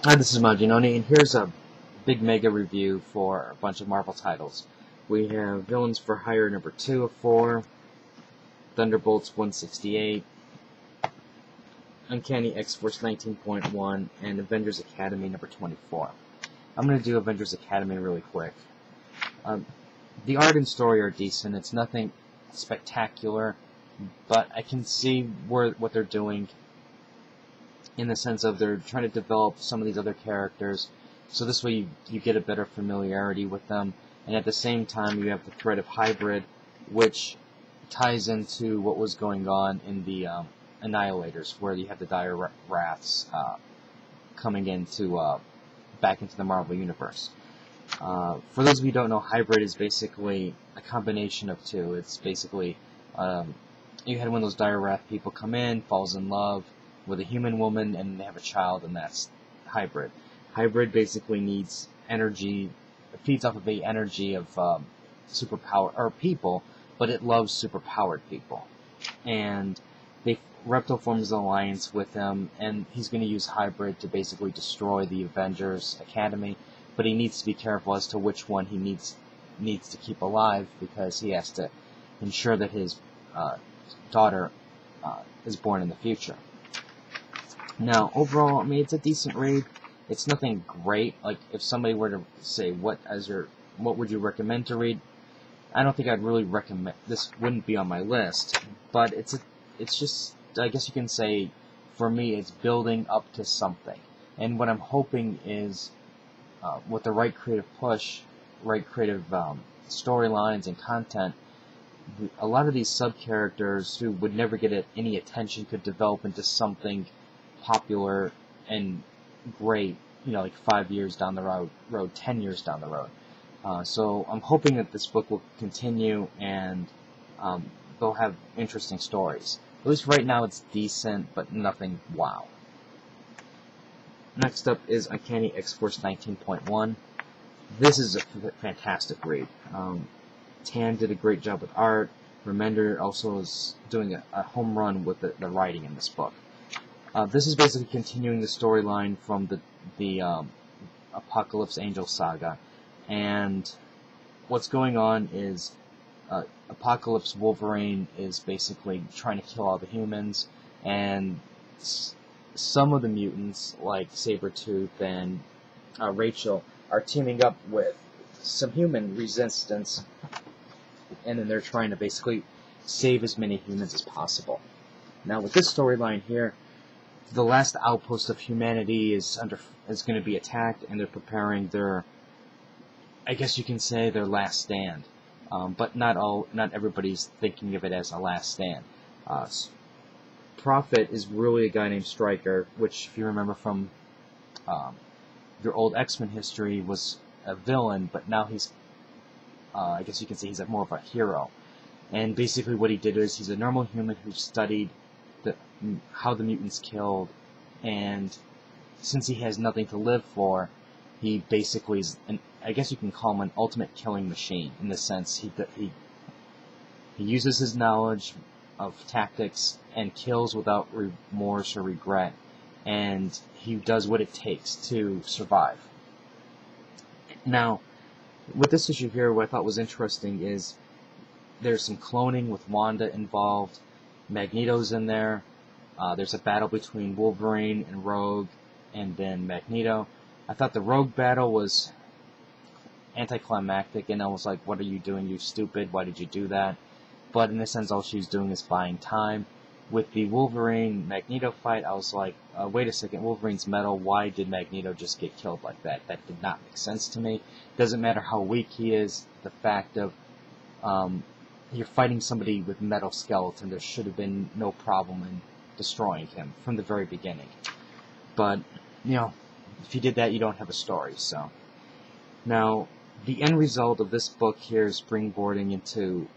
Hi, this is Maginoni, and here's a big mega review for a bunch of Marvel titles. We have Villains for Hire number 2 of 4, Thunderbolts 168, Uncanny X-Force 19.1, and Avengers Academy number 24. I'm going to do Avengers Academy really quick. The art and story are decent. It's nothing spectacular, but I can see what they're doing in the sense of they're trying to develop some of these other characters, so this way you get a better familiarity with them, and at the same time you have the threat of hybrid, which ties into what was going on in the Annihilators, where you have the Dire Wraths coming into back into the Marvel Universe. For those of you who don't know, hybrid is basically a combination of two. It's basically you had one of those Dire Wrath people come in, falls in love with a human woman, and they have a child, and that's hybrid. Hybrid basically needs energy, it feeds off of the energy of superpower or people, but it loves superpowered people. And Reptile forms an alliance with him, and he's going to use hybrid to basically destroy the Avengers Academy, but he needs to be careful as to which one he needs to keep alive, because he has to ensure that his daughter is born in the future. Now, overall, I mean, it's a decent read. It's nothing great. Like, if somebody were to say, what would you recommend to read? I don't think I'd really recommend, this wouldn't be on my list, but it's just, I guess you can say, for me, it's building up to something. And what I'm hoping is, with the right creative push, right creative storylines and content, a lot of these sub-characters who would never get any attention could develop into something popular and great, like 5 years down the road, 10 years down the road. So I'm hoping that this book will continue, and they'll have interesting stories. At least right now it's decent, but nothing wow. Next up is Uncanny X-Force 19.1. This is a fantastic read. Tan did a great job with art. Remender also is doing a home run with the writing in this book. This is basically continuing the storyline from the Apocalypse Angel saga, and what's going on is Apocalypse Wolverine is basically trying to kill all the humans, and some of the mutants, like Sabretooth and Rachel, are teaming up with some human resistance, and then they're trying to basically save as many humans as possible. Now, with this storyline here, the last outpost of humanity is going to be attacked, and they're preparing their, I guess you can say, their last stand. But not everybody's thinking of it as a last stand. Prophet is really a guy named Stryker, which, if you remember from your old X-Men history, was a villain, but now he's, I guess you can say, he's more of a hero. And basically what he did is, he's a normal human who studied how the mutants killed, and since he has nothing to live for, he basically is, I guess you can call him an ultimate killing machine, in the sense he uses his knowledge of tactics and kills without remorse or regret, and he does what it takes to survive. Now, with this issue here, what I thought was interesting is there's some cloning with Wanda involved, Magneto's in there, there's a battle between Wolverine and Rogue, and then Magneto. I thought the Rogue battle was anticlimactic, and I was like, what are you doing, you stupid, why did you do that? But in a sense, all she's doing is buying time. With the Wolverine-Magneto fight, I was like, wait a second, Wolverine's metal, why did Magneto just get killed like that? That did not make sense to me. Doesn't matter how weak he is, the fact of, you're fighting somebody with metal skeleton, there should have been no problem in destroying him from the very beginning. But, if you did that, you don't have a story, so. Now, the end result of this book here is springboarding into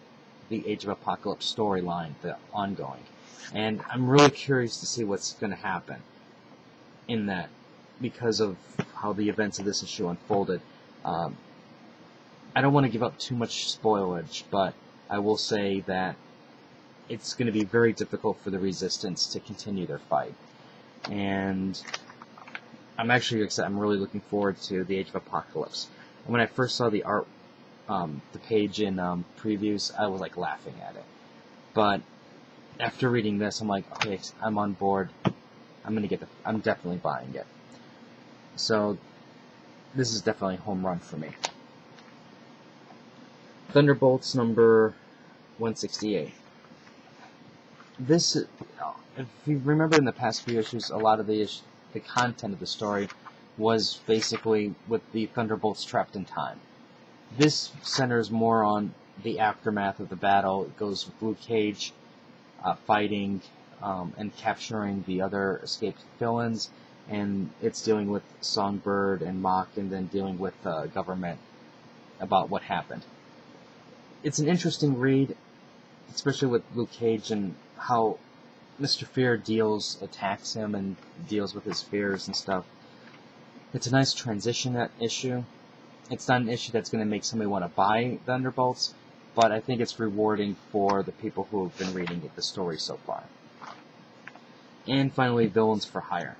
the Age of Apocalypse storyline, the ongoing. And I'm really curious to see what's going to happen in that, because of how the events of this issue unfolded. I don't want to give up too much spoilage, but I will say that it's going to be very difficult for the Resistance to continue their fight. And I'm actually excited. I'm really looking forward to the Age of Apocalypse. And when I first saw the art, the page in previews, I was like laughing at it. But after reading this, I'm like, okay, I'm on board. I'm definitely buying it. So this is definitely a home run for me. Thunderbolts number 168. This, if you remember in the past few issues, a lot of the content of the story was basically with the Thunderbolts trapped in time. This centers more on the aftermath of the battle. It goes with Luke Cage fighting and capturing the other escaped villains, and it's dealing with Songbird and Mock, and then dealing with the government about what happened. It's an interesting read, especially with Luke Cage and how Mr. Fear attacks him and deals with his fears and stuff. It's a nice transition issue. It's not an issue that's going to make somebody want to buy Thunderbolts, but I think it's rewarding for the people who have been reading the story so far. And finally, Villains for Hire.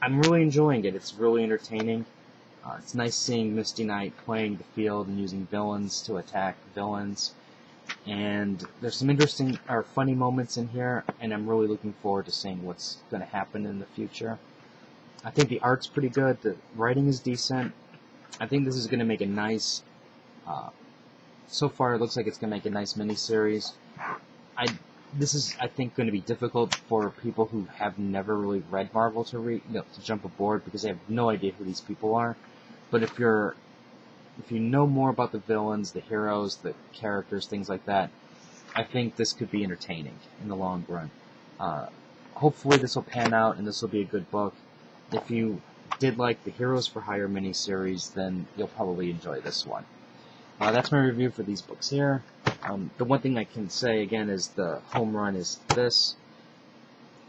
I'm really enjoying it. It's really entertaining. It's nice seeing Misty Knight playing the field and using villains to attack villains. And there's some interesting or funny moments in here, and I'm really looking forward to seeing what's going to happen in the future. I think the art's pretty good. The writing is decent. I think this is going to make a nice... so far, it looks like it's going to make a nice miniseries. This is, I think, going to be difficult for people who have never really read Marvel to jump aboard, because they have no idea who these people are. But if you know more about the villains, the heroes, the characters, things like that, I think this could be entertaining in the long run. Hopefully this will pan out and this will be a good book. If you did like the Heroes for Hire miniseries, then you'll probably enjoy this one. That's my review for these books here. The one thing I can say again is the home run is this.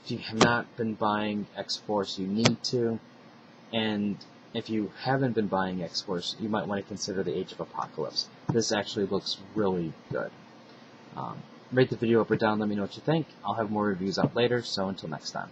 If you have not been buying X-Force, you need to. And if you haven't been buying X-Force, you might want to consider the Age of Apocalypse. This actually looks really good. Rate the video up or down, let me know what you think. I'll have more reviews out later, so until next time.